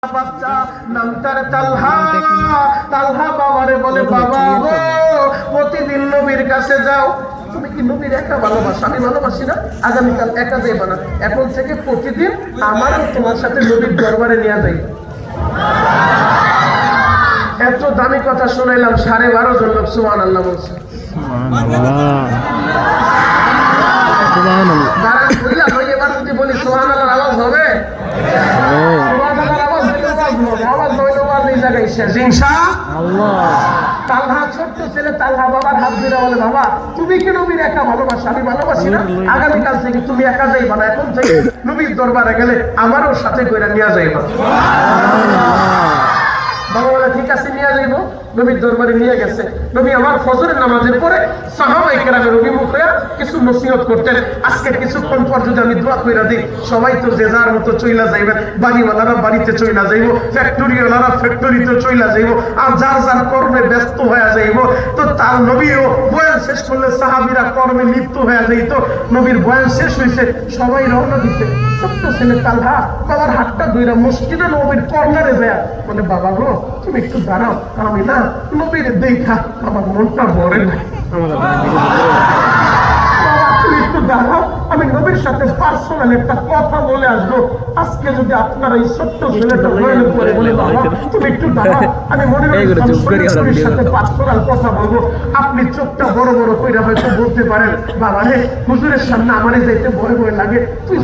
বাচ্চা নাম তার তালহা। তালহা বাবারে বলে, বাবা গো প্রতিদিন নবীর কাছে যাও, তুমি কি নবীর একা ভালোবাসো? আমি ভালোবাসি না, আগামীকাল একা যাইবা না, এখন থেকে প্রতিদিন আমারও তোমার সাথে নবীর দরবারে নিয়ে যাই। এত দামি কথা শোনাইলাম, 12.5 জন লোক সুবহানাল্লাহ বলছে। এবার যদি বলি সুবহানাল্লাহর আওয়াজ হবে? তালহা ছোট্ট ছেলে, তালহা বাবার হাত ধরে বলে, বাবা তুমি কি নবীর একা ভালোবাসো? আমি ভালোবাসি না, আগামীকাল থেকে তুমি একা যাইবা না, এখন থেকে নবীর দরবারে গেলে আমারও সাথে করে নিয়ে যাইবা। বাবা বলে, ঠিক আছে নিয়ে যাইবো। নবীর দরবারে নিয়ে গেছে। নবী আমার ফজরের নামাজের পরে সাহাবায়ে কেরামের অভিমুখ হয়ে কিছু নসিহত করতেন। আজকে কিছুক্ষণ পর যদি আমি দোয়া কইরা দিই, সবাই তো যে যার মতো চইলা যাইবেন, বাড়িওয়ালারা বাড়িতে চইলা যাইব, ফ্যাক্টরিওয়ালারা ফ্যাক্টরিতে চইলা যাইব, আর যার যার কর্মে ব্যস্ত হয়ে যাইব। তো তার নবীও বয়ান শেষ করলে সাহাবীরা কর্মে লিপ্ত হয়ে যাইত। নবীর বয়ান শেষ হয়েছে, সবাই রওনা দিতে। ছোট্ট ছেলে তালহা বাবার হাতটা ধইরা মসজিদে নবীর কর্নারে যায়, বলে, বাবা গো তুমি একটু দাঁড়াও, আমি না নবীর দেখা আমার মনটা ভরে না, তুমি একটু দাঁড়াও, আমি নবীর সাথে পার্সোনাল একটা কথা বলে আসবো। আজকে যদি আপনারা এই ছোট্ট ছেলেটা বলে পড়ে বলে, বাবা তুমি একটু দাঁড়াও, আমি মনে নবীর সাথে পার্সোনাল কথা বলবো, আপনি চোখটা বড় বড় কইরা হয়তো বলতে পারেন, বাবা রে হুজুরের সামনে আমারে যাইতে ভয় ভয় লাগে, তুই